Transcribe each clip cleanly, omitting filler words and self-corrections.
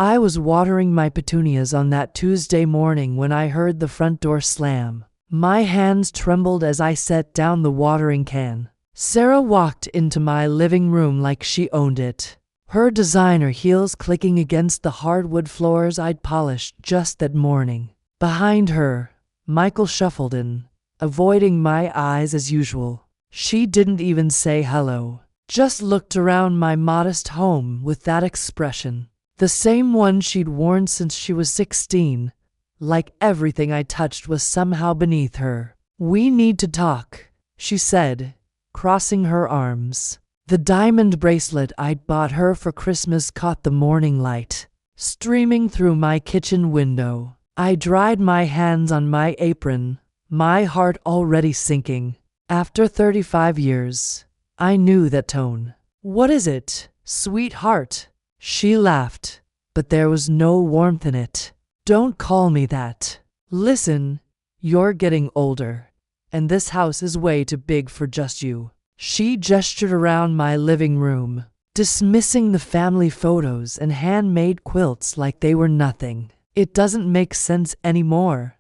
I was watering my petunias on that Tuesday morning when I heard the front door slam. My hands trembled as I set down the watering can. Sarah walked into my living room like she owned it, her designer heels clicking against the hardwood floors I'd polished just that morning. Behind her, Michael shuffled in, avoiding my eyes as usual. She didn't even say hello, just looked around my modest home with that expression, the same one she'd worn since she was 16, like everything I touched was somehow beneath her. "We need to talk," she said, crossing her arms. The diamond bracelet I'd bought her for Christmas caught the morning light, streaming through my kitchen window. I dried my hands on my apron, my heart already sinking. After 35 years, I knew that tone. "What is it, sweetheart?" She laughed, but there was no warmth in it. "Don't call me that. Listen, you're getting older, and this house is way too big for just you." She gestured around my living room, dismissing the family photos and handmade quilts like they were nothing. "It doesn't make sense anymore."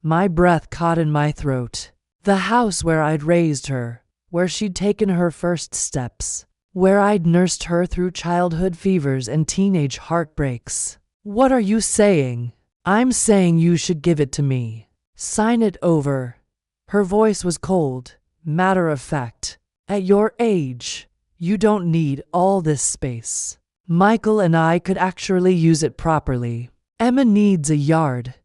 My breath caught in my throat. The house where I'd raised her, where she'd taken her first steps, where I'd nursed her through childhood fevers and teenage heartbreaks. "What are you saying?" "I'm saying you should give it to me. Sign it over." Her voice was cold, matter of fact. "At your age, you don't need all this space. Michael and I could actually use it properly. Emma needs a yard."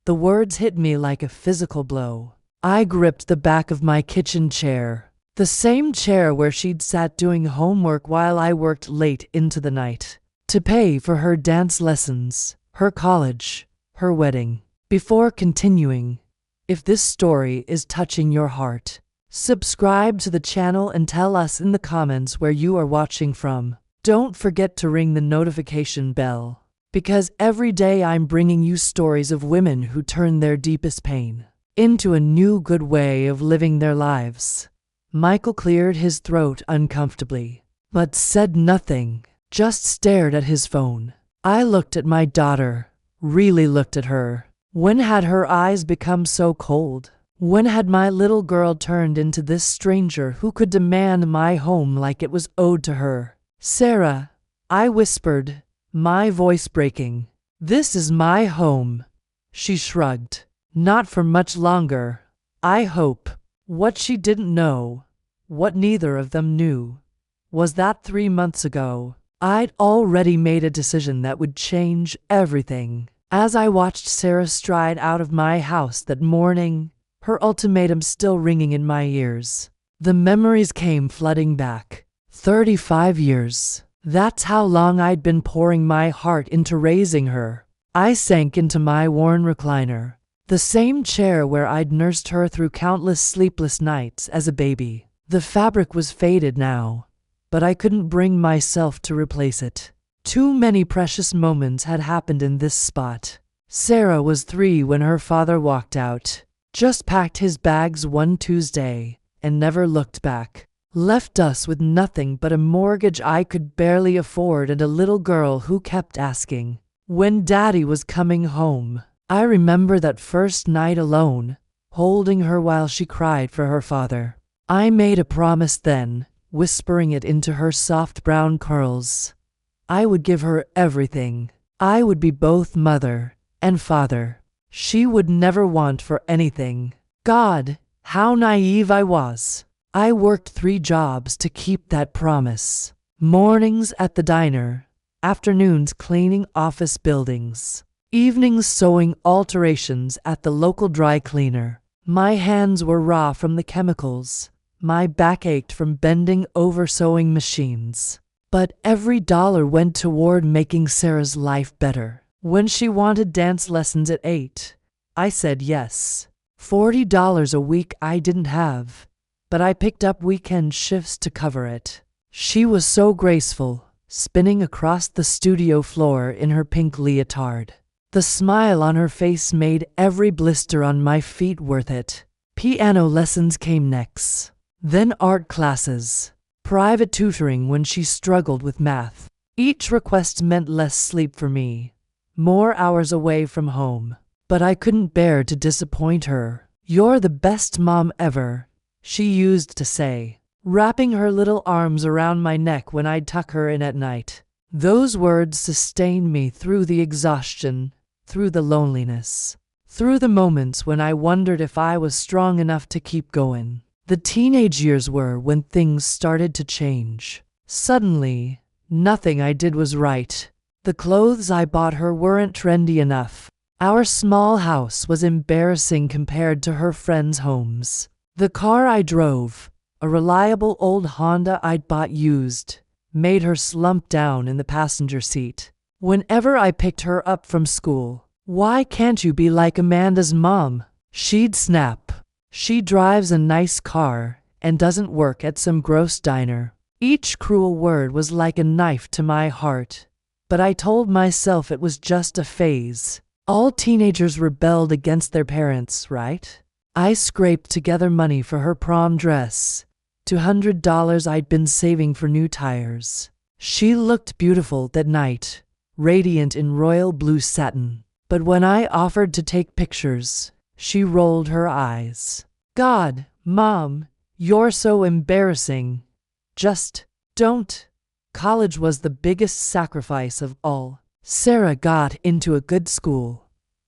The words hit me like a physical blow. I gripped the back of my kitchen chair, the same chair where she'd sat doing homework while I worked late into the night, to pay for her dance lessons, her college, her wedding. Before continuing, if this story is touching your heart, subscribe to the channel and tell us in the comments where you are watching from. Don't forget to ring the notification bell, because every day I'm bringing you stories of women who turn their deepest pain into a new good way of living their lives. Michael cleared his throat uncomfortably, but said nothing, just stared at his phone. I looked at my daughter, really looked at her. When had her eyes become so cold? When had my little girl turned into this stranger who could demand my home like it was owed to her? "Sarah," I whispered, my voice breaking. "This is my home." She shrugged. "Not for much longer, I hope." What she didn't know, what neither of them knew, was that 3 months ago, I'd already made a decision that would change everything. As I watched Sarah stride out of my house that morning, her ultimatum still ringing in my ears, the memories came flooding back. 35 years. That's how long I'd been pouring my heart into raising her. I sank into my worn recliner, the same chair where I'd nursed her through countless sleepless nights as a baby. The fabric was faded now, but I couldn't bring myself to replace it. Too many precious moments had happened in this spot. Sarah was 3 when her father walked out, just packed his bags one Tuesday, and never looked back. Left us with nothing but a mortgage I could barely afford and a little girl who kept asking when Daddy was coming home. I remember that first night alone, holding her while she cried for her father. I made a promise then, whispering it into her soft brown curls. I would give her everything. I would be both mother and father. She would never want for anything. God, how naive I was. I worked 3 jobs to keep that promise. Mornings at the diner, afternoons cleaning office buildings, evenings sewing alterations at the local dry cleaner. My hands were raw from the chemicals. My back ached from bending over sewing machines. But every dollar went toward making Sarah's life better. When she wanted dance lessons at 8, I said yes. $40 a week I didn't have, but I picked up weekend shifts to cover it. She was so graceful, spinning across the studio floor in her pink leotard. The smile on her face made every blister on my feet worth it. Piano lessons came next, then art classes. Private tutoring when she struggled with math. Each request meant less sleep for me, more hours away from home. But I couldn't bear to disappoint her. "You're the best mom ever," she used to say, wrapping her little arms around my neck when I'd tuck her in at night. Those words sustained me through the exhaustion, through the loneliness, through the moments when I wondered if I was strong enough to keep going. The teenage years were when things started to change. Suddenly, nothing I did was right. The clothes I bought her weren't trendy enough. Our small house was embarrassing compared to her friends' homes. The car I drove, a reliable old Honda I'd bought used, made her slump down in the passenger seat. Whenever I picked her up from school, "Why can't you be like Amanda's mom?" she'd snap. "She drives a nice car and doesn't work at some gross diner." Each cruel word was like a knife to my heart, but I told myself it was just a phase. All teenagers rebelled against their parents, right? I scraped together money for her prom dress, $200 I'd been saving for new tires. She looked beautiful that night, radiant in royal blue satin. But when I offered to take pictures, she rolled her eyes. "God, Mom, you're so embarrassing. Just don't." College was the biggest sacrifice of all. Sarah got into a good school,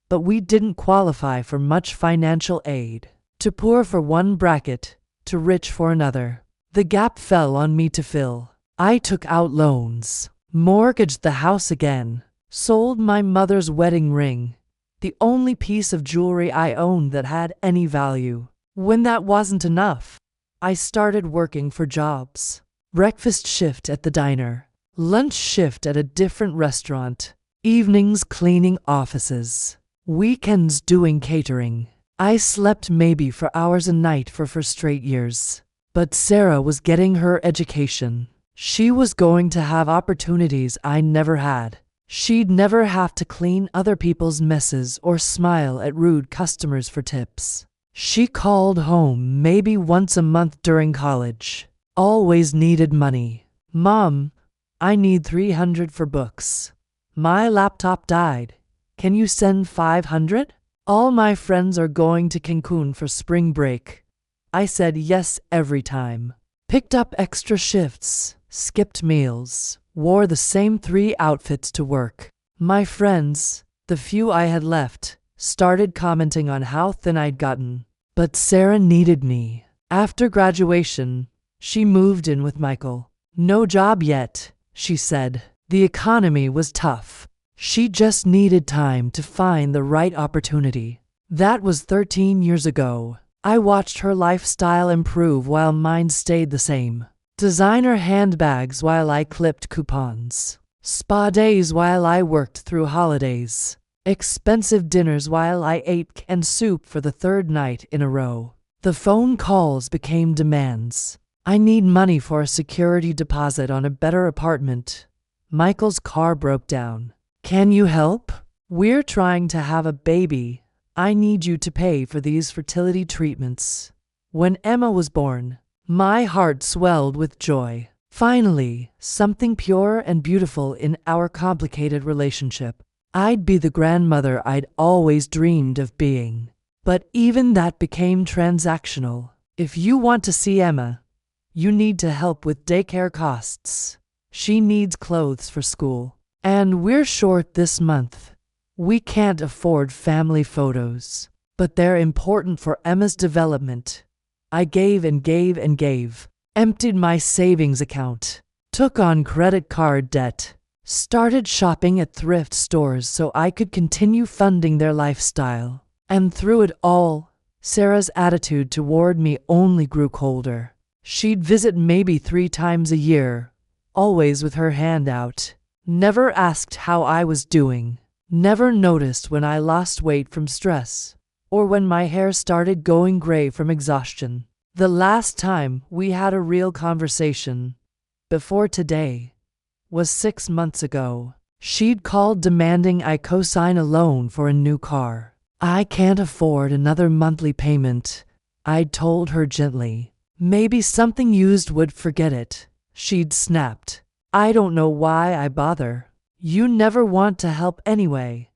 but we didn't qualify for much financial aid. Too poor for one bracket, too rich for another. The gap fell on me to fill. I took out loans, mortgaged the house again, sold my mother's wedding ring, the only piece of jewelry I owned that had any value. When that wasn't enough, I started working for jobs. Breakfast shift at the diner, lunch shift at a different restaurant, evenings cleaning offices, weekends doing catering. I slept maybe for hours a night for 4 straight years. But Sarah was getting her education. She was going to have opportunities I never had. She'd never have to clean other people's messes or smile at rude customers for tips. She called home maybe once a month during college. Always needed money. "Mom, I need $300 for books. My laptop died. Can you send $500? All my friends are going to Cancun for spring break." I said yes every time. Picked up extra shifts, skipped meals, wore the same 3 outfits to work. My friends, the few I had left, started commenting on how thin I'd gotten. But Sarah needed me. After graduation, she moved in with Michael. "No job yet," she said. The economy was tough. She just needed time to find the right opportunity. That was 13 years ago. I watched her lifestyle improve while mine stayed the same. Designer handbags while I clipped coupons. Spa days while I worked through holidays. Expensive dinners while I ate canned soup for the 3rd night in a row. The phone calls became demands. "I need money for a security deposit on a better apartment. Michael's car broke down. Can you help? We're trying to have a baby. I need you to pay for these fertility treatments." When Emma was born, my heart swelled with joy. Finally, something pure and beautiful in our complicated relationship. I'd be the grandmother I'd always dreamed of being. But even that became transactional. "If you want to see Emma, you need to help with daycare costs. She needs clothes for school. And we're short this month. We can't afford family photos, but they're important for Emma's development." I gave and gave and gave, emptied my savings account, took on credit card debt, started shopping at thrift stores so I could continue funding their lifestyle. And through it all, Sarah's attitude toward me only grew colder. She'd visit maybe 3 times a year, always with her hand out. Never asked how I was doing. Never noticed when I lost weight from stress, or when my hair started going gray from exhaustion. The last time we had a real conversation, before today, was 6 months ago. She'd called demanding I co-sign a loan for a new car. "I can't afford another monthly payment," I'd told her gently. "Maybe something used would forget it," she'd snapped. I don't know why I bother. You never want to help anyway.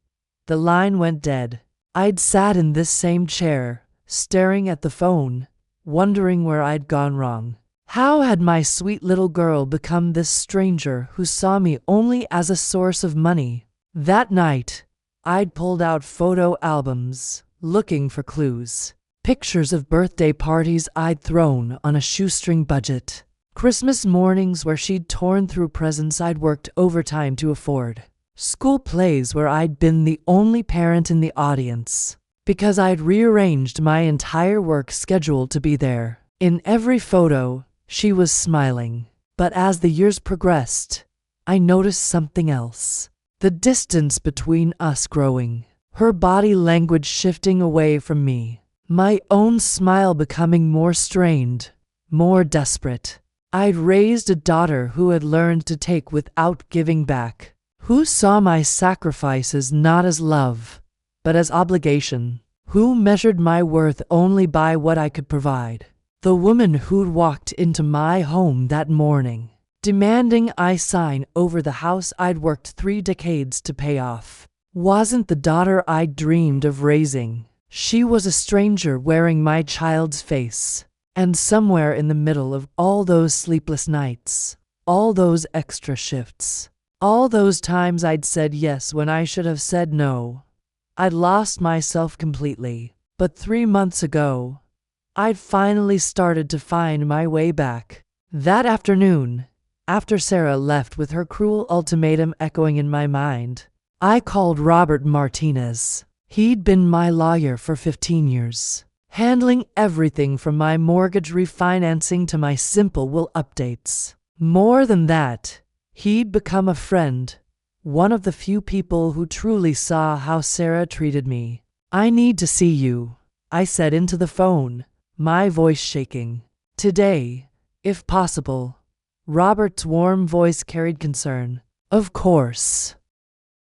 The line went dead. I'd sat in this same chair, staring at the phone, wondering where I'd gone wrong. How had my sweet little girl become this stranger who saw me only as a source of money? That night, I'd pulled out photo albums, looking for clues. Pictures of birthday parties I'd thrown on a shoestring budget. Christmas mornings where she'd torn through presents I'd worked overtime to afford. School plays where I'd been the only parent in the audience, because I'd rearranged my entire work schedule to be there. In every photo, she was smiling. But as the years progressed, I noticed something else. The distance between us growing. Her body language shifting away from me. My own smile becoming more strained, more desperate. I'd raised a daughter who had learned to take without giving back, who saw my sacrifices not as love, but as obligation, who measured my worth only by what I could provide. The woman who'd walked into my home that morning, demanding I sign over the house I'd worked 3 decades to pay off, wasn't the daughter I'd dreamed of raising. She was a stranger wearing my child's face. And somewhere in the middle of all those sleepless nights, all those extra shifts, all those times I'd said yes when I should have said no, I'd lost myself completely. But 3 months ago, I'd finally started to find my way back. That afternoon, after Sarah left with her cruel ultimatum echoing in my mind, I called Robert Martinez. He'd been my lawyer for 15 years. Handling everything from my mortgage refinancing to my simple will updates. More than that, he'd become a friend, one of the few people who truly saw how Sarah treated me. I need to see you, I said into the phone, my voice shaking. Today, if possible. Robert's warm voice carried concern. Of course.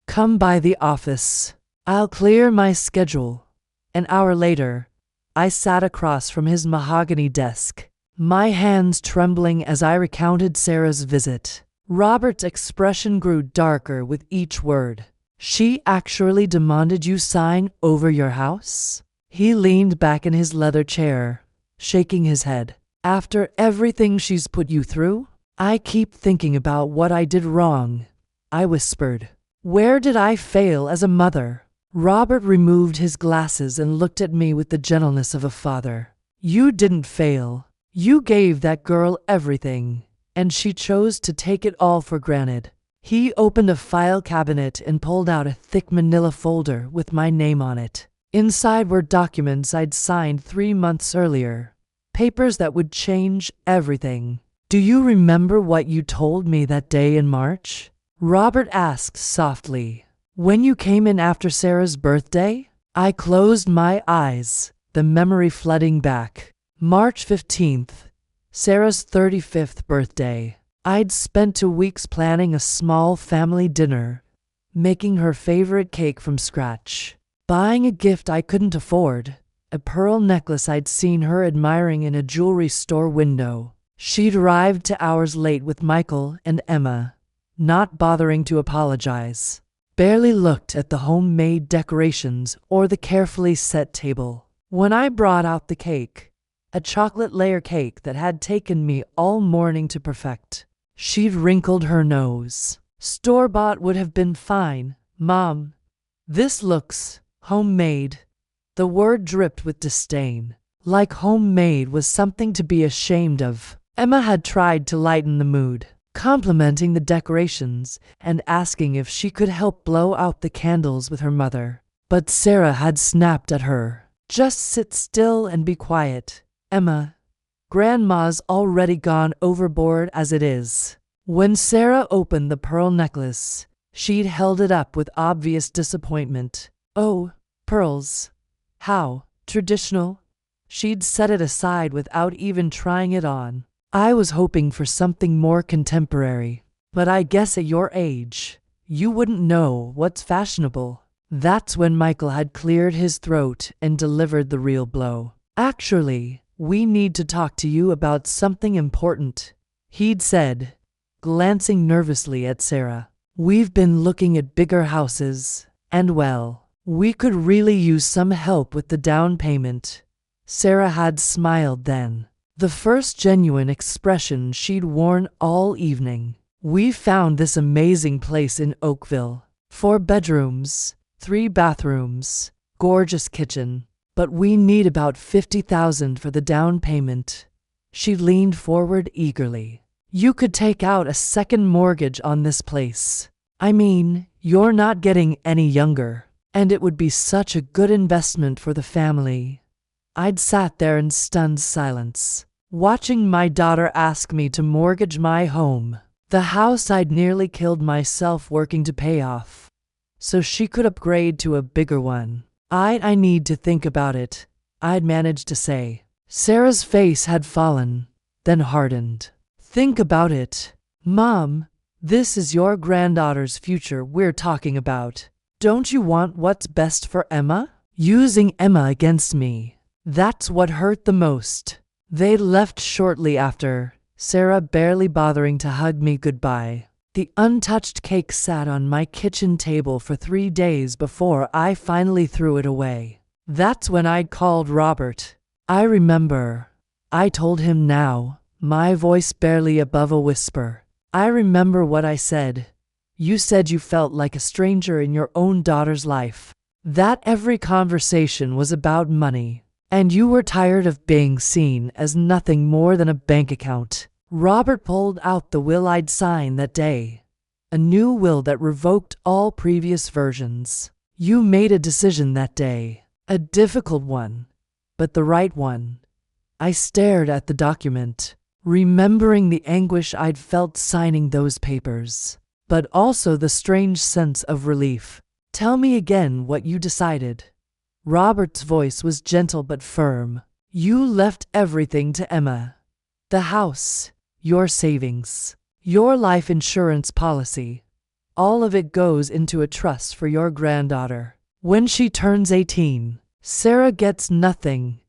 Come by the office. I'll clear my schedule. An hour later, I sat across from his mahogany desk, my hands trembling as I recounted Sarah's visit. Robert's expression grew darker with each word. She actually demanded you sign over your house? He leaned back in his leather chair, shaking his head. After everything she's put you through? I keep thinking about what I did wrong, I whispered. Where did I fail as a mother? Robert removed his glasses and looked at me with the gentleness of a father. You didn't fail. You gave that girl everything, and she chose to take it all for granted. He opened a file cabinet and pulled out a thick manila folder with my name on it. Inside were documents I'd signed 3 months earlier, papers that would change everything. Do you remember what you told me that day in March? Robert asked softly. When you came in after Sarah's birthday? I closed my eyes, the memory flooding back. March 15th, Sarah's 35th birthday. I'd spent 2 weeks planning a small family dinner, making her favorite cake from scratch, buying a gift I couldn't afford, a pearl necklace I'd seen her admiring in a jewelry store window. She'd arrived 2 hours late with Michael and Emma, not bothering to apologize. Barely looked at the homemade decorations or the carefully set table. When I brought out the cake, a chocolate layer cake that had taken me all morning to perfect, she'd wrinkled her nose. Store-bought would have been fine, Mom. This looks homemade. The word dripped with disdain, like homemade was something to be ashamed of. Emma had tried to lighten the mood, complimenting the decorations and asking if she could help blow out the candles with her mother. But Sarah had snapped at her. Just sit still and be quiet, Emma. Grandma's already gone overboard as it is. When Sarah opened the pearl necklace, she'd held it up with obvious disappointment. Oh, pearls. How traditional. She'd set it aside without even trying it on. I was hoping for something more contemporary, but I guess at your age, you wouldn't know what's fashionable. That's when Michael had cleared his throat and delivered the real blow. Actually, we need to talk to you about something important, he'd said, glancing nervously at Sarah. "We've been looking at bigger houses, and well, we could really use some help with the down payment." Sarah had smiled then, the first genuine expression she'd worn all evening. "We found this amazing place in Oakville. 4 bedrooms, 3 bathrooms, gorgeous kitchen. But we need about $50,000 for the down payment." She leaned forward eagerly. "You could take out a second mortgage on this place. I mean, you're not getting any younger, and it would be such a good investment for the family." I'd sat there in stunned silence, watching my daughter ask me to mortgage my home, the house I'd nearly killed myself working to pay off, so she could upgrade to a bigger one. I need to think about it," I'd managed to say. Sarah's face had fallen, then hardened. "Think about it. Mom, this is your granddaughter's future we're talking about. Don't you want what's best for Emma?" Using Emma against me. That's what hurt the most. They left shortly after, Sarah barely bothering to hug me goodbye. The untouched cake sat on my kitchen table for 3 days before I finally threw it away. That's when I'd called Robert. I remember. I told him now, my voice barely above a whisper. I remember what I said. "You said you felt like a stranger in your own daughter's life. That every conversation was about money, and you were tired of being seen as nothing more than a bank account." Robert pulled out the will I'd signed that day, a new will that revoked all previous versions. "You made a decision that day, a difficult one, but the right one." I stared at the document, remembering the anguish I'd felt signing those papers, but also the strange sense of relief. "Tell me again what you decided." Robert's voice was gentle but firm. "You left everything to Emma. The house, your savings, your life insurance policy. All of it goes into a trust for your granddaughter. When she turns 18, Sarah gets nothing."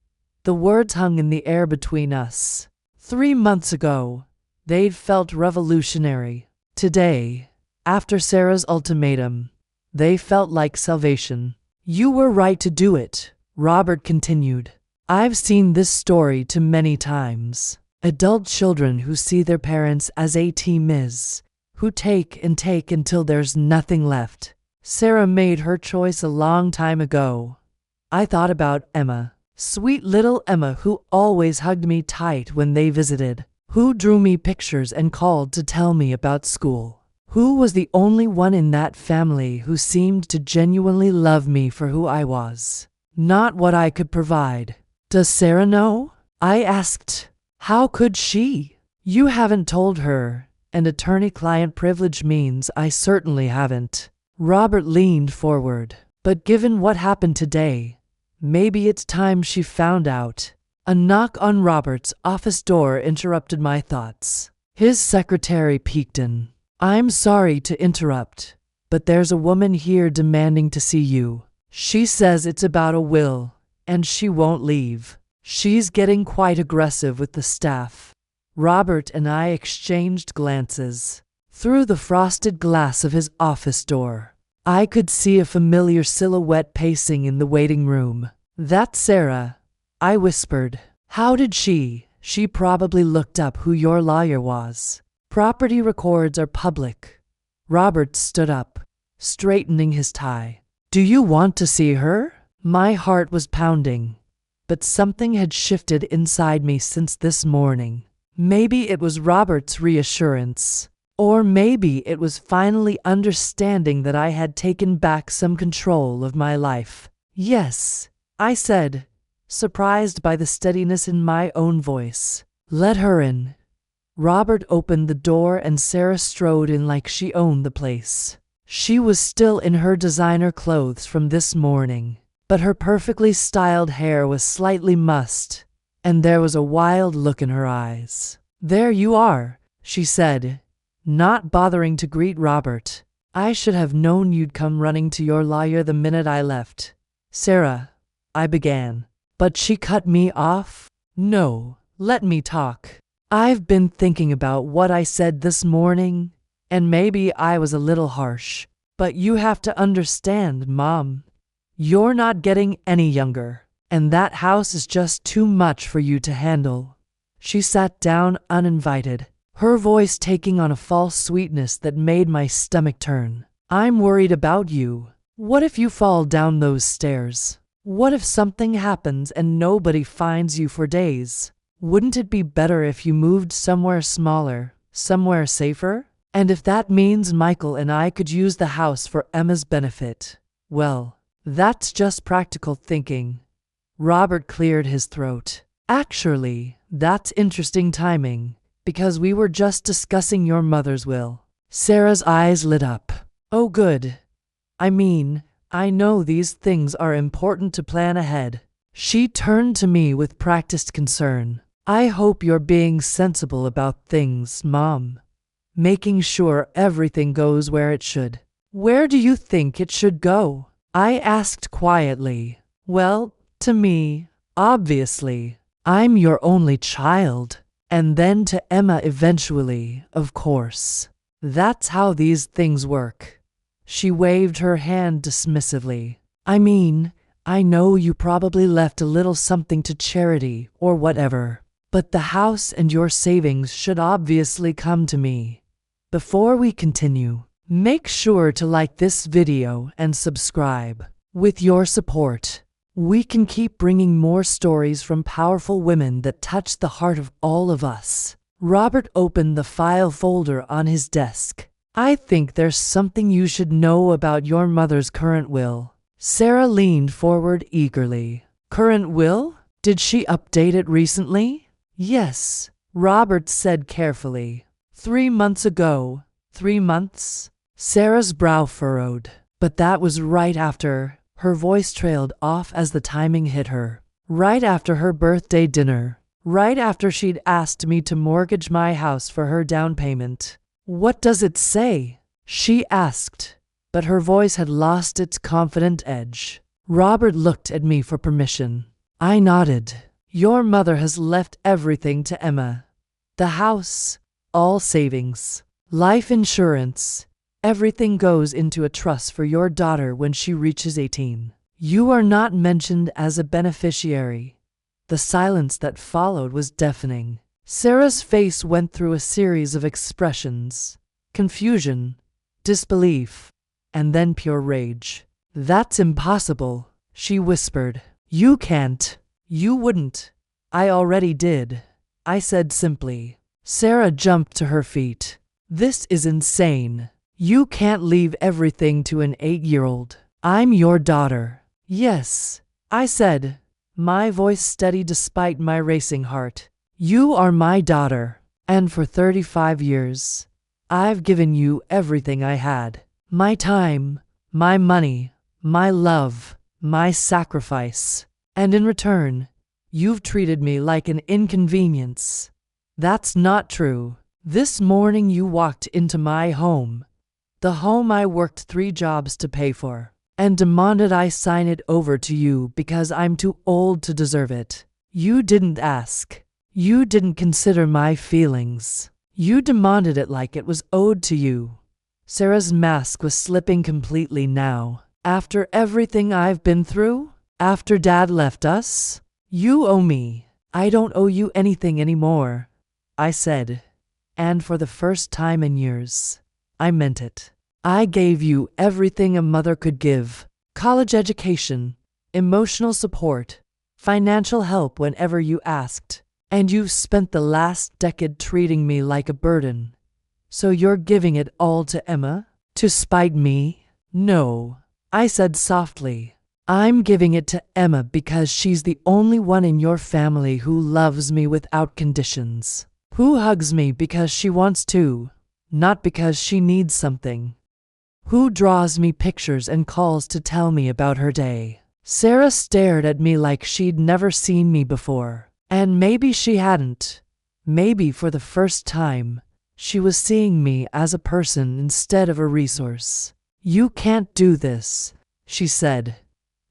The words hung in the air between us. 3 months ago, they'd felt revolutionary. Today, after Sarah's ultimatum, they felt like salvation. "You were right to do it," Robert continued. "I've seen this story too many times. Adult children who see their parents as ATMs, who take and take until there's nothing left. Sarah made her choice a long time ago." I thought about Emma. Sweet little Emma, who always hugged me tight when they visited, who drew me pictures and called to tell me about school, who was the only one in that family who seemed to genuinely love me for who I was, not what I could provide. "Does Sarah know?" I asked. "How could she?" "You haven't told her, and attorney-client privilege means I certainly haven't." Robert leaned forward. "But given what happened today, maybe it's time she found out." A knock on Robert's office door interrupted my thoughts. His secretary peeked in. "I'm sorry to interrupt, but there's a woman here demanding to see you. She says it's about a will, and she won't leave. She's getting quite aggressive with the staff." Robert and I exchanged glances. Through the frosted glass of his office door, I could see a familiar silhouette pacing in the waiting room. "That's Sarah," I whispered. "How did she?" "She probably looked up who your lawyer was. Property records are public." Robert stood up, straightening his tie. "Do you want to see her?" My heart was pounding, but something had shifted inside me since this morning. Maybe it was Robert's reassurance, or maybe it was finally understanding that I had taken back some control of my life. "Yes," I said, surprised by the steadiness in my own voice. "Let her in." Robert opened the door and Sarah strode in like she owned the place. She was still in her designer clothes from this morning, but her perfectly styled hair was slightly mussed, and there was a wild look in her eyes. "There you are," she said, not bothering to greet Robert. "I should have known you'd come running to your lawyer the minute I left." "Sarah," I began, but she cut me off. "No, let me talk." I've been thinking about what I said this morning, and maybe I was a little harsh. But you have to understand, Mom. You're not getting any younger, and that house is just too much for you to handle. She sat down uninvited, her voice taking on a false sweetness that made my stomach turn. I'm worried about you. What if you fall down those stairs? What if something happens and nobody finds you for days? Wouldn't it be better if you moved somewhere smaller, somewhere safer? And if that means Michael and I could use the house for Emma's benefit, well, that's just practical thinking. Robert cleared his throat. Actually, that's interesting timing, because we were just discussing your mother's will. Sarah's eyes lit up. Oh, good. I mean, I know these things are important to plan ahead. She turned to me with practiced concern. I hope you're being sensible about things, Mom. Making sure everything goes where it should. Where do you think it should go? I asked quietly. Well, to me, obviously. I'm your only child. And then to Emma eventually, of course. That's how these things work. She waved her hand dismissively. I mean, I know you probably left a little something to charity or whatever, but the house and your savings should obviously come to me. Before we continue, make sure to like this video and subscribe. With your support, we can keep bringing more stories from powerful women that touch the heart of all of us. Robert opened the file folder on his desk. I think there's something you should know about your mother's current will. Sarah leaned forward eagerly. Current will? Did she update it recently? Yes, Robert said carefully. 3 months ago. 3 months? Sarah's brow furrowed. But that was right after. Her voice trailed off as the timing hit her. Right after her birthday dinner. Right after she'd asked me to mortgage my house for her down payment. What does it say? She asked, but her voice had lost its confident edge. Robert looked at me for permission. I nodded. Your mother has left everything to Emma. The house, all savings, life insurance, everything goes into a trust for your daughter when she reaches 18. You are not mentioned as a beneficiary. The silence that followed was deafening. Sarah's face went through a series of expressions: confusion, disbelief, and then pure rage. That's impossible, she whispered. You can't. You wouldn't. I already did, I said simply. Sarah jumped to her feet. This is insane. You can't leave everything to an 8-year-old. I'm your daughter. Yes, I said, my voice steady despite my racing heart. You are my daughter, and for 35 years, I've given you everything I had. My time, my money, my love, my sacrifice. And in return, you've treated me like an inconvenience. That's not true. This morning you walked into my home, the home I worked 3 jobs to pay for, and demanded I sign it over to you because I'm too old to deserve it. You didn't ask. You didn't consider my feelings. You demanded it like it was owed to you. Sarah's mask was slipping completely now. After everything I've been through? After Dad left us? You owe me. I don't owe you anything anymore, I said. And for the first time in years, I meant it. I gave you everything a mother could give: college education, emotional support, financial help whenever you asked. And you've spent the last decade treating me like a burden. So you're giving it all to Emma? To spite me? No, I said softly. I'm giving it to Emma because she's the only one in your family who loves me without conditions. Who hugs me because she wants to, not because she needs something. Who draws me pictures and calls to tell me about her day. Sarah stared at me like she'd never seen me before. And maybe she hadn't. Maybe for the first time, she was seeing me as a person instead of a resource. You can't do this, she said,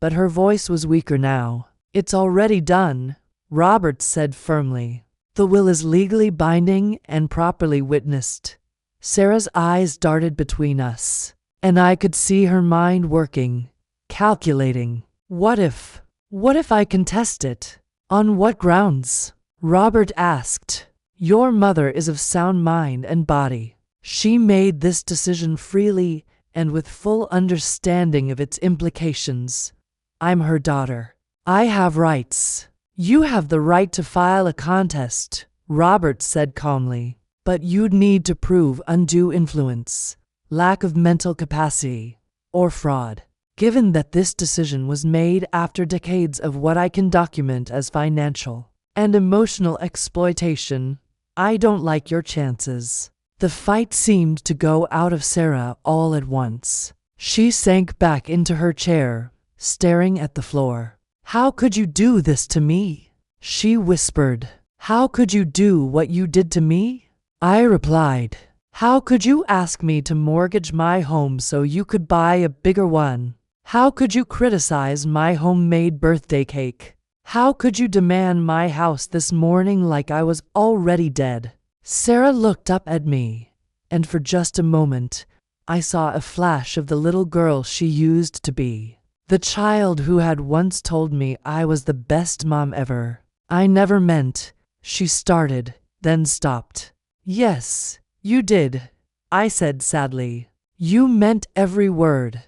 but her voice was weaker now. It's already done, Robert said firmly. The will is legally binding and properly witnessed. Sarah's eyes darted between us, and I could see her mind working, calculating. What if? What if I contest it? On what grounds? Robert asked. Your mother is of sound mind and body. She made this decision freely and with full understanding of its implications. I'm her daughter. I have rights. You have the right to file a contest, Robert said calmly, but you'd need to prove undue influence, lack of mental capacity, or fraud. Given that this decision was made after decades of what I can document as financial and emotional exploitation, I don't like your chances. The fight seemed to go out of Sarah all at once. She sank back into her chair, staring at the floor. How could you do this to me? She whispered. How could you do what you did to me? I replied. How could you ask me to mortgage my home so you could buy a bigger one? How could you criticize my homemade birthday cake? How could you demand my house this morning like I was already dead? Sarah looked up at me, and for just a moment, I saw a flash of the little girl she used to be. The child who had once told me I was the best mom ever. I never meant, she started, then stopped. Yes, you did, I said sadly. You meant every word.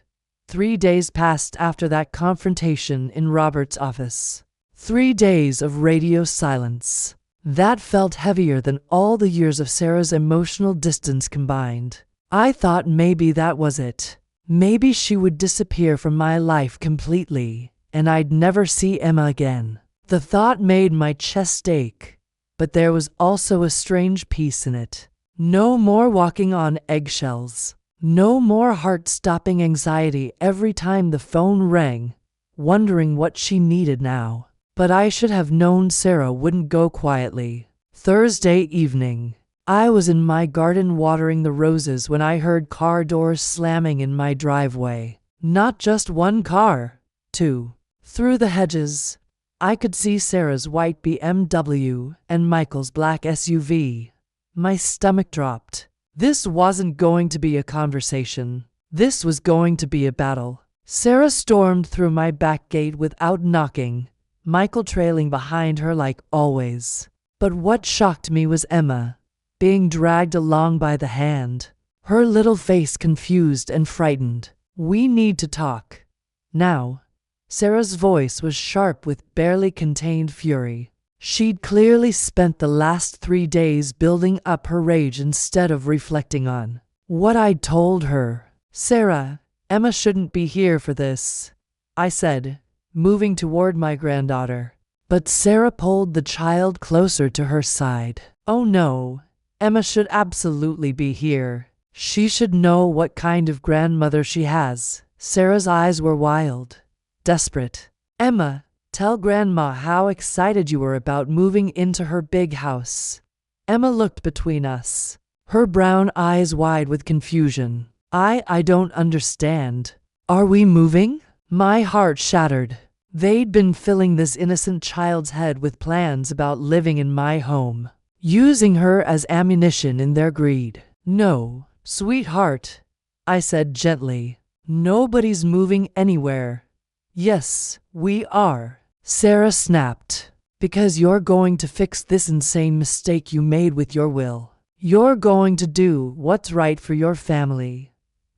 3 days passed after that confrontation in Robert's office. 3 days of radio silence. That felt heavier than all the years of Sarah's emotional distance combined. I thought maybe that was it. Maybe she would disappear from my life completely, and I'd never see Emma again. The thought made my chest ache, but there was also a strange peace in it. No more walking on eggshells. No more heart-stopping anxiety every time the phone rang, wondering what she needed now. But I should have known Sarah wouldn't go quietly. Thursday evening. I was in my garden watering the roses when I heard car doors slamming in my driveway. Not just one car, two. Through the hedges, I could see Sarah's white BMW and Michael's black SUV. My stomach dropped. This wasn't going to be a conversation. This was going to be a battle. Sarah stormed through my back gate without knocking, Michael trailing behind her like always. But what shocked me was Emma, being dragged along by the hand, her little face confused and frightened. We need to talk. Now. Sarah's voice was sharp with barely contained fury. She'd clearly spent the last 3 days building up her rage instead of reflecting on what I'd told her. Sarah, Emma shouldn't be here for this, I said, moving toward my granddaughter. But Sarah pulled the child closer to her side. Oh no, Emma should absolutely be here. She should know what kind of grandmother she has. Sarah's eyes were wild, desperate. Emma, tell Grandma how excited you were about moving into her big house. Emma looked between us, her brown eyes wide with confusion. I don't understand. Are we moving? My heart shattered. They'd been filling this innocent child's head with plans about living in my home, using her as ammunition in their greed. No, sweetheart, I said gently. Nobody's moving anywhere. Yes, we are, Sarah snapped. Because you're going to fix this insane mistake you made with your will. You're going to do what's right for your family.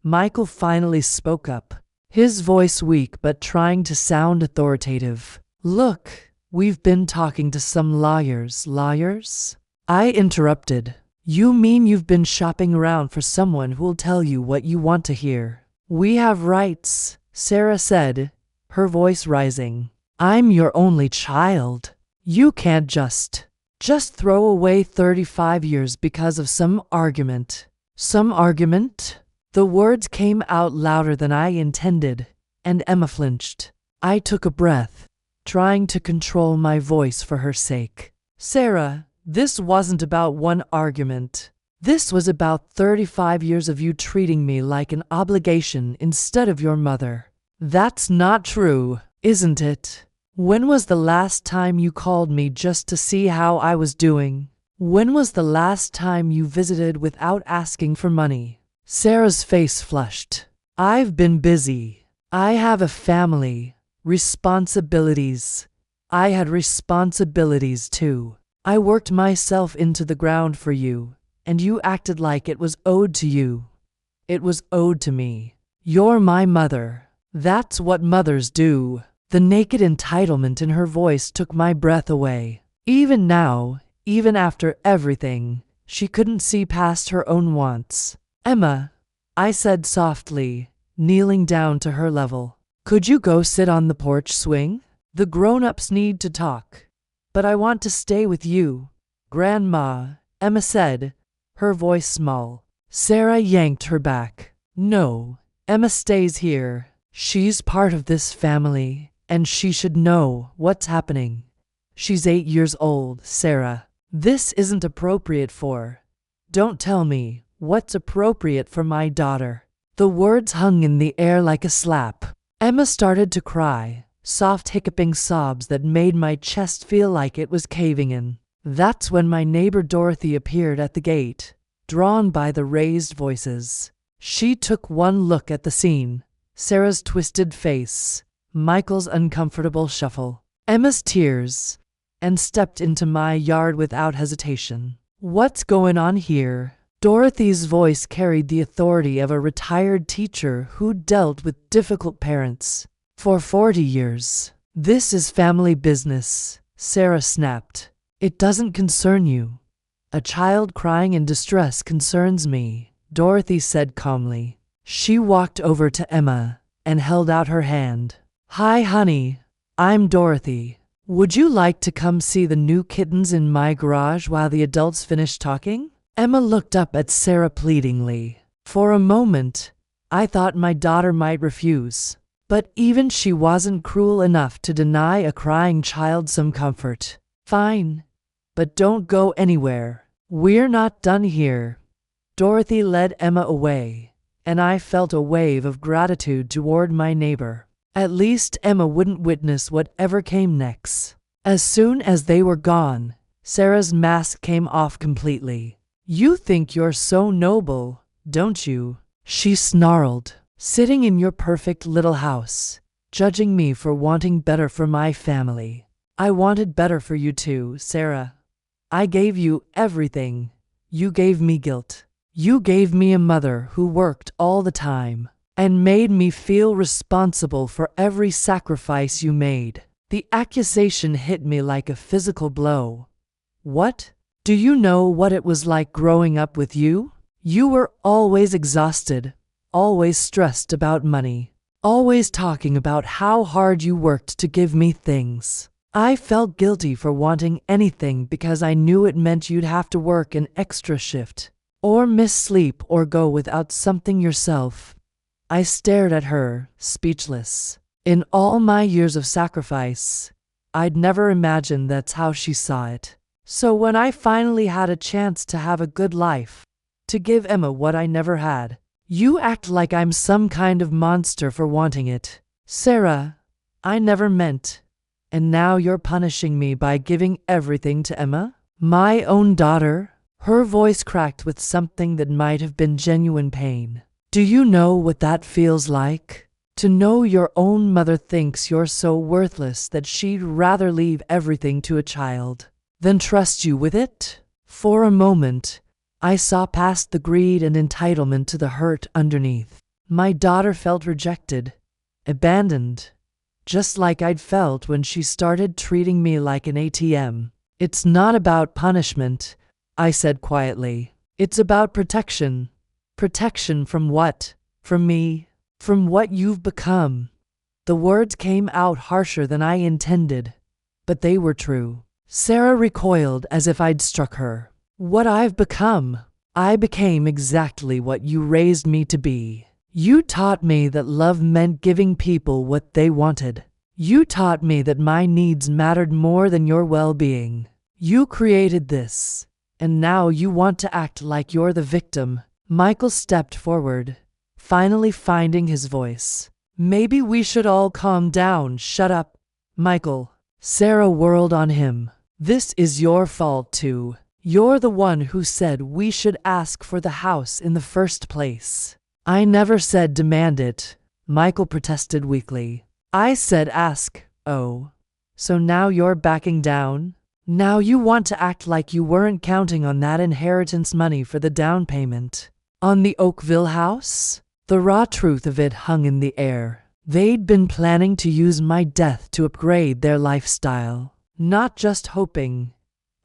Michael finally spoke up, his voice weak but trying to sound authoritative. Look, we've been talking to some lawyers. Lawyers? I interrupted. You mean you've been shopping around for someone who'll tell you what you want to hear? We have rights, Sarah said, her voice rising. I'm your only child. You can't just throw away 35 years because of some argument. Some argument? The words came out louder than I intended, and Emma flinched. I took a breath, trying to control my voice for her sake. Sarah, this wasn't about one argument. This was about 35 years of you treating me like an obligation instead of your mother. That's not true, isn't it? When was the last time you called me just to see how I was doing? When was the last time you visited without asking for money? Sarah's face flushed. I've been busy. I have a family. Responsibilities. I had responsibilities too. I worked myself into the ground for you, and you acted like it was owed to you. It was owed to me. You're my mother. That's what mothers do. The naked entitlement in her voice took my breath away. Even now, even after everything, she couldn't see past her own wants. Emma, I said softly, kneeling down to her level. Could you go sit on the porch swing? The grown-ups need to talk. But I want to stay with you. Grandma, Emma said, her voice small. Sarah yanked her back. No, Emma stays here. She's part of this family, and she should know what's happening. She's 8 years old, Sarah. This isn't appropriate for. Don't tell me what's appropriate for my daughter. The words hung in the air like a slap. Emma started to cry, soft hiccuping sobs that made my chest feel like it was caving in. That's when my neighbor Dorothy appeared at the gate, drawn by the raised voices. She took one look at the scene, Sarah's twisted face, Michael's uncomfortable shuffle, Emma's tears, and stepped into my yard without hesitation. What's going on here? Dorothy's voice carried the authority of a retired teacher who dealt with difficult parents for 40 years. This is family business, Sarah snapped. It doesn't concern you. A child crying in distress concerns me, Dorothy said calmly. She walked over to Emma and held out her hand. Hi, honey. I'm Dorothy. Would you like to come see the new kittens in my garage while the adults finish talking? Emma looked up at Sarah pleadingly. For a moment, I thought my daughter might refuse. But even she wasn't cruel enough to deny a crying child some comfort. Fine, but don't go anywhere. We're not done here. Dorothy led Emma away, and I felt a wave of gratitude toward my neighbor. At least Emma wouldn't witness whatever came next. As soon as they were gone, Sarah's mask came off completely. You think you're so noble, don't you? She snarled. Sitting in your perfect little house, judging me for wanting better for my family. I wanted better for you too, Sarah. I gave you everything. You gave me guilt. You gave me a mother who worked all the time and made me feel responsible for every sacrifice you made. The accusation hit me like a physical blow. What? Do you know what it was like growing up with you? You were always exhausted, always stressed about money, always talking about how hard you worked to give me things. I felt guilty for wanting anything because I knew it meant you'd have to work an extra shift, or miss sleep or go without something yourself. I stared at her, speechless. In all my years of sacrifice, I'd never imagined that's how she saw it. So when I finally had a chance to have a good life, to give Emma what I never had, you act like I'm some kind of monster for wanting it. Sarah, I never meant. And now you're punishing me by giving everything to Emma? My own daughter? Her voice cracked with something that might have been genuine pain. Do you know what that feels like? To know your own mother thinks you're so worthless that she'd rather leave everything to a child than trust you with it? For a moment, I saw past the greed and entitlement to the hurt underneath. My daughter felt rejected, abandoned, just like I'd felt when she started treating me like an ATM. It's not about punishment, I said quietly. It's about protection. Protection from what? From me? From what you've become. The words came out harsher than I intended, but they were true. Sarah recoiled as if I'd struck her. What I've become? I became exactly what you raised me to be. You taught me that love meant giving people what they wanted. You taught me that my needs mattered more than your well-being. You created this, and now you want to act like you're the victim. Michael stepped forward, finally finding his voice. Maybe we should all calm down. Shut up, Michael. Sarah whirled on him. This is your fault too. You're the one who said we should ask for the house in the first place. I never said demand it, Michael protested weakly. I said ask. Oh. So now you're backing down? Now you want to act like you weren't counting on that inheritance money for the down payment. On the Oakville house? The raw truth of it hung in the air. They'd been planning to use my death to upgrade their lifestyle. Not just hoping.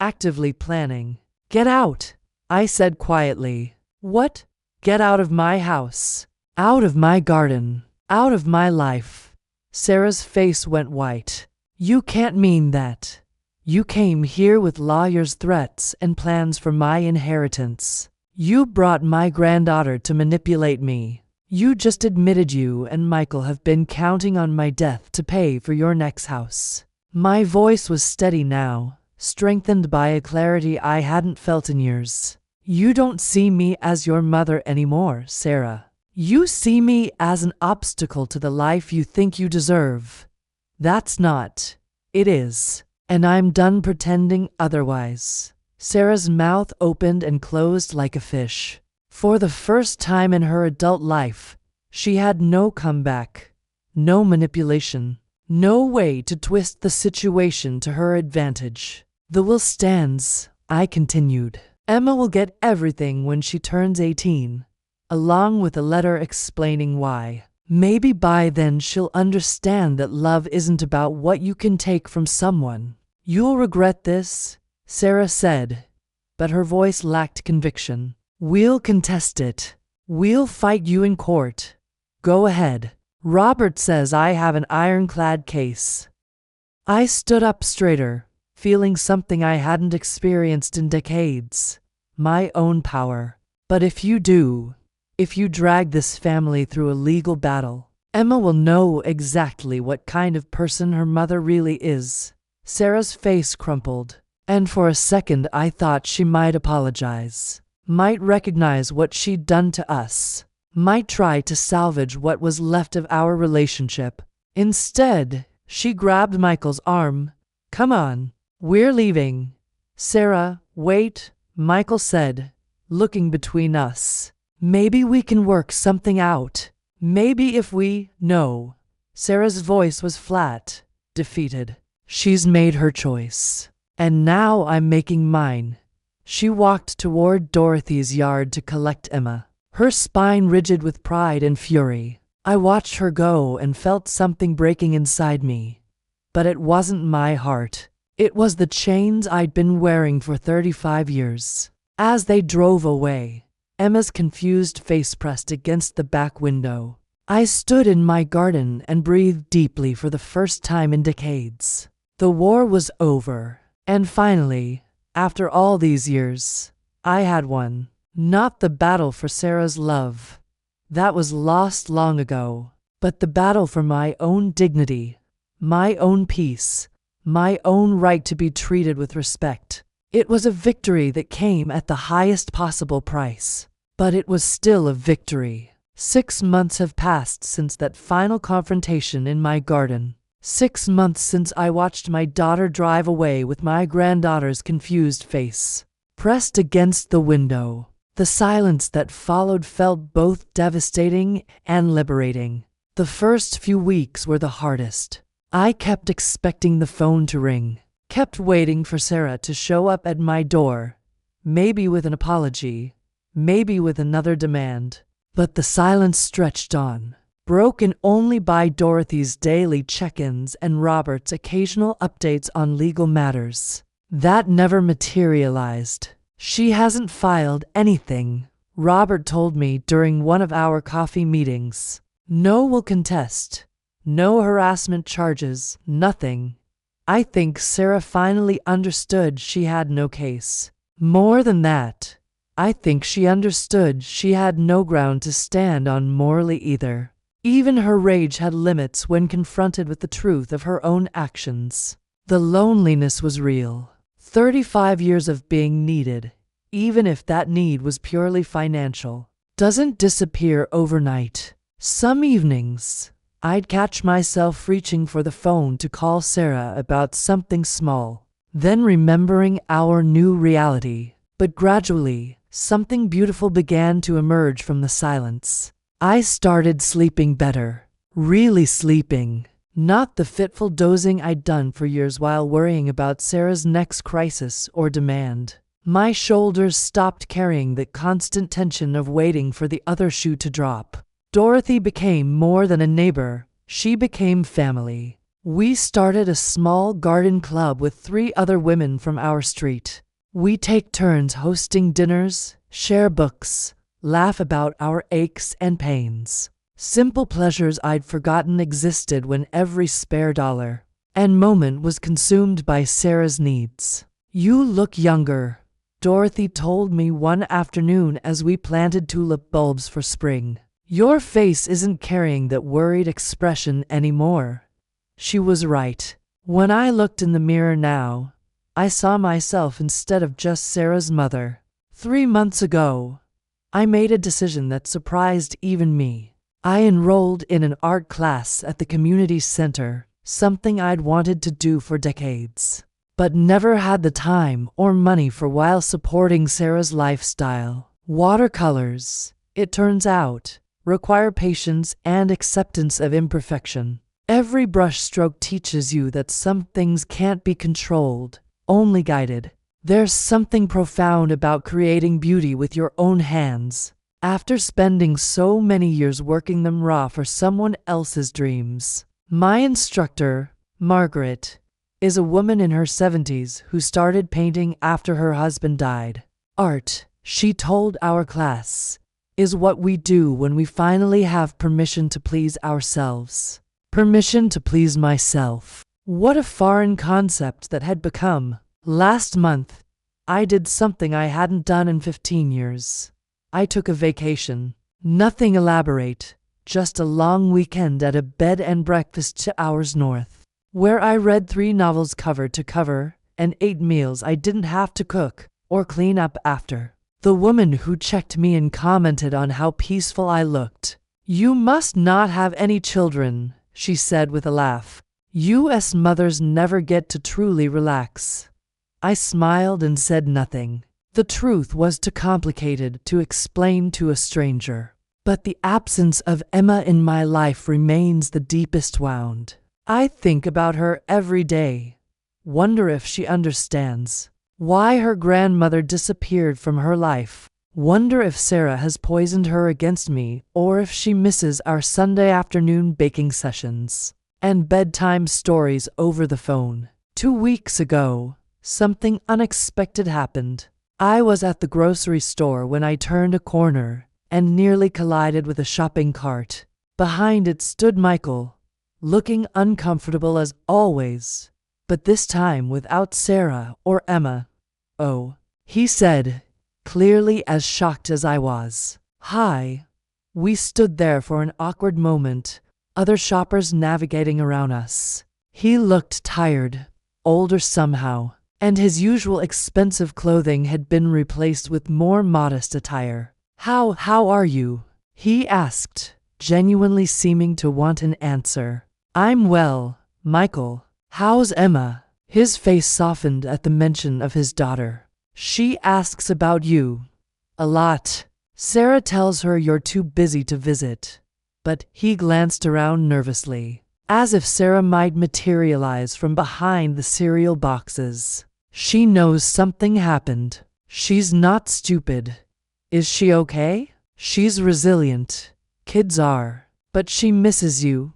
Actively planning. Get out, I said quietly. What? Get out of my house. Out of my garden. Out of my life. Sarah's face went white. You can't mean that. You came here with lawyers' threats and plans for my inheritance. You brought my granddaughter to manipulate me. You just admitted you and Michael have been counting on my death to pay for your next house. My voice was steady now, strengthened by a clarity I hadn't felt in years. You don't see me as your mother anymore, Sarah. You see me as an obstacle to the life you think you deserve. That's not. It is. And I'm done pretending otherwise. Sarah's mouth opened and closed like a fish. For the first time in her adult life, she had no comeback, no manipulation, no way to twist the situation to her advantage. The will stands, I continued. Emma will get everything when she turns 18, along with a letter explaining why. Maybe by then she'll understand that love isn't about what you can take from someone. You'll regret this, Sarah said, but her voice lacked conviction. We'll contest it. We'll fight you in court. Go ahead. Robert says I have an ironclad case. I stood up straighter, feeling something I hadn't experienced in decades. My own power. But if you do, if you drag this family through a legal battle, Emma will know exactly what kind of person her mother really is. Sarah's face crumpled, and for a second I thought she might apologize. Might recognize what she'd done to us, might try to salvage what was left of our relationship. Instead, she grabbed Michael's arm. Come on, we're leaving. Sarah, wait, Michael said, looking between us. Maybe we can work something out. Maybe if we... No. Sarah's voice was flat, defeated. She's made her choice. And now I'm making mine. She walked toward Dorothy's yard to collect Emma, her spine rigid with pride and fury. I watched her go and felt something breaking inside me. But it wasn't my heart. It was the chains I'd been wearing for 35 years. As they drove away, Emma's confused face pressed against the back window. I stood in my garden and breathed deeply for the first time in decades. The war was over, and finally, after all these years, I had won. Not the battle for Sarah's love. That was lost long ago. But the battle for my own dignity, my own peace, my own right to be treated with respect. It was a victory that came at the highest possible price. But it was still a victory. 6 months have passed since that final confrontation in my garden. 6 months since I watched my daughter drive away with my granddaughter's confused face pressed against the window. The silence that followed felt both devastating and liberating. The first few weeks were the hardest. I kept expecting the phone to ring, kept waiting for Sarah to show up at my door, maybe with an apology, maybe with another demand. But the silence stretched on, broken only by Dorothy's daily check-ins and Robert's occasional updates on legal matters. That never materialized. She hasn't filed anything, Robert told me during one of our coffee meetings. No will contest. No harassment charges. Nothing. I think Sarah finally understood she had no case. More than that, I think she understood she had no ground to stand on morally either. Even her rage had limits when confronted with the truth of her own actions. The loneliness was real. 35 years of being needed, even if that need was purely financial, doesn't disappear overnight. Some evenings, I'd catch myself reaching for the phone to call Sarah about something small, then remembering our new reality. But gradually, something beautiful began to emerge from the silence. I started sleeping better. Really sleeping. Not the fitful dozing I'd done for years while worrying about Sarah's next crisis or demand. My shoulders stopped carrying the constant tension of waiting for the other shoe to drop. Dorothy became more than a neighbor. She became family. We started a small garden club with 3 other women from our street. We take turns hosting dinners, share books, laugh about our aches and pains. Simple pleasures I'd forgotten existed when every spare dollar and moment was consumed by Sarah's needs. "You look younger," Dorothy told me one afternoon as we planted tulip bulbs for spring. "Your face isn't carrying that worried expression anymore." She was right. When I looked in the mirror now, I saw myself instead of just Sarah's mother. 3 months ago, I made a decision that surprised even me. I enrolled in an art class at the community center, something I'd wanted to do for decades, but never had the time or money for while supporting Sarah's lifestyle. Watercolors, it turns out, require patience and acceptance of imperfection. Every brushstroke teaches you that some things can't be controlled, only guided. There's something profound about creating beauty with your own hands. After spending so many years working them raw for someone else's dreams. My instructor, Margaret, is a woman in her 70s who started painting after her husband died. "Art," she told our class, "is what we do when we finally have permission to please ourselves." Permission to please myself. What a foreign concept that had become. Last month, I did something I hadn't done in 15 years. I took a vacation. Nothing elaborate, just a long weekend at a bed and breakfast 2 hours north, where I read 3 novels cover to cover and ate meals I didn't have to cook or clean up after. The woman who checked me in commented on how peaceful I looked. "You must not have any children," she said with a laugh. "US mothers never get to truly relax." I smiled and said nothing. The truth was too complicated to explain to a stranger. But the absence of Emma in my life remains the deepest wound. I think about her every day. Wonder if she understands why her grandmother disappeared from her life. Wonder if Sarah has poisoned her against me, or if she misses our Sunday afternoon baking sessions and bedtime stories over the phone. 2 weeks ago, something unexpected happened. I was at the grocery store when I turned a corner and nearly collided with a shopping cart. Behind it stood Michael, looking uncomfortable as always, but this time without Sarah or Emma. "Oh," he said, clearly as shocked as I was. "Hi." We stood there for an awkward moment, other shoppers navigating around us. He looked tired, older somehow, and his usual expensive clothing had been replaced with more modest attire. How are you?" he asked, genuinely seeming to want an answer. "I'm well, Michael. How's Emma?" His face softened at the mention of his daughter. "She asks about you a lot. Sarah tells her you're too busy to visit." But he glanced around nervously, as if Sarah might materialize from behind the cereal boxes. "She knows something happened. She's not stupid. Is she okay? She's resilient. Kids are. But she misses you."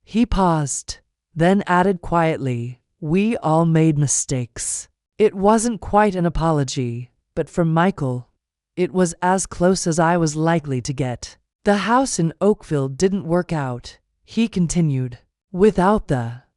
He paused, then added quietly, "We all made mistakes." It wasn't quite an apology, but for Michael, it was as close as I was likely to get. "The house in Oakville didn't work out," he continued. Without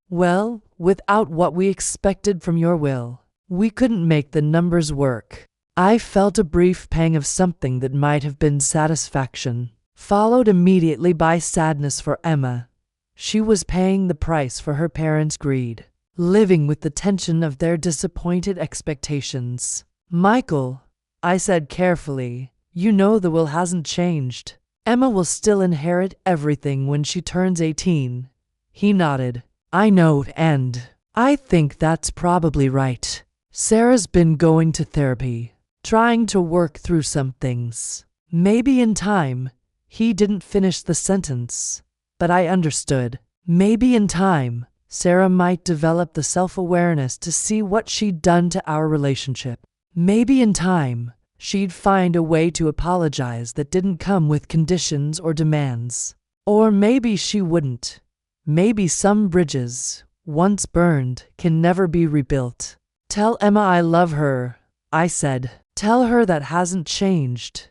what we expected from your will, we couldn't make the numbers work." I felt a brief pang of something that might have been satisfaction, followed immediately by sadness for Emma. She was paying the price for her parents' greed, living with the tension of their disappointed expectations. "Michael," I said carefully, "you know the will hasn't changed." Emma will still inherit everything when she turns 18. He nodded. I know, and I think that's probably right. Sarah's been going to therapy, trying to work through some things. Maybe in time. He didn't finish the sentence, but I understood. Maybe in time, Sarah might develop the self-awareness to see what she'd done to our relationship. Maybe in time, she'd find a way to apologize that didn't come with conditions or demands. Or maybe she wouldn't. Maybe some bridges, once burned, can never be rebuilt. Tell Emma I love her, I said. Tell her that hasn't changed.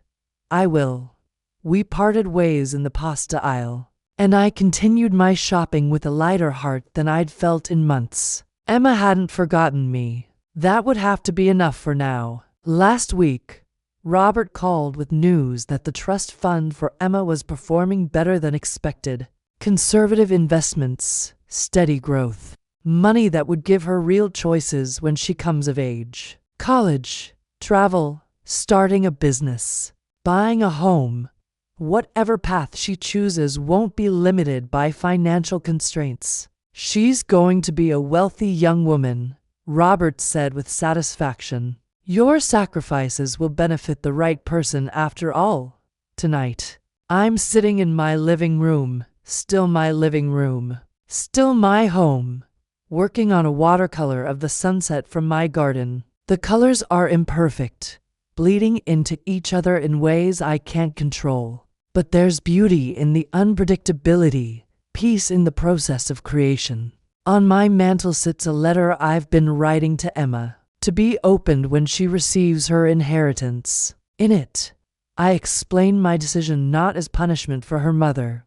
I will. We parted ways in the pasta aisle, and I continued my shopping with a lighter heart than I'd felt in months. Emma hadn't forgotten me. That would have to be enough for now. Last week, Robert called with news that the trust fund for Emma was performing better than expected. Conservative investments, steady growth, money that would give her real choices when she comes of age. College, travel, starting a business, buying a home. Whatever path she chooses won't be limited by financial constraints. She's going to be a wealthy young woman, Robert said with satisfaction. Your sacrifices will benefit the right person after all. Tonight, I'm sitting in my living room, still my living room, still my home, working on a watercolor of the sunset from my garden. The colors are imperfect, bleeding into each other in ways I can't control. But there's beauty in the unpredictability, peace in the process of creation. On my mantel sits a letter I've been writing to Emma, to be opened when she receives her inheritance. In it, I explain my decision not as punishment for her mother,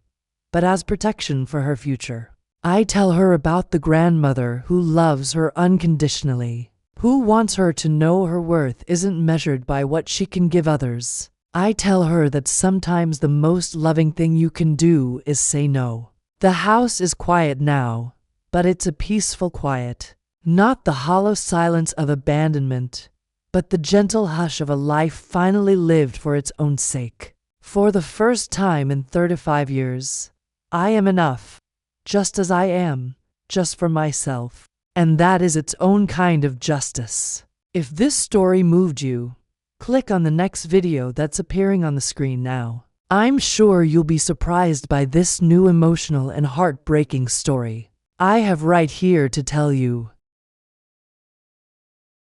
but as protection for her future. I tell her about the grandmother who loves her unconditionally, who wants her to know her worth isn't measured by what she can give others. I tell her that sometimes the most loving thing you can do is say no. The house is quiet now, but it's a peaceful quiet. Not the hollow silence of abandonment, but the gentle hush of a life finally lived for its own sake. For the first time in 35 years, I am enough, just as I am, just for myself. And that is its own kind of justice. If this story moved you, click on the next video that's appearing on the screen now. I'm sure you'll be surprised by this new emotional and heartbreaking story. I have right here to tell you.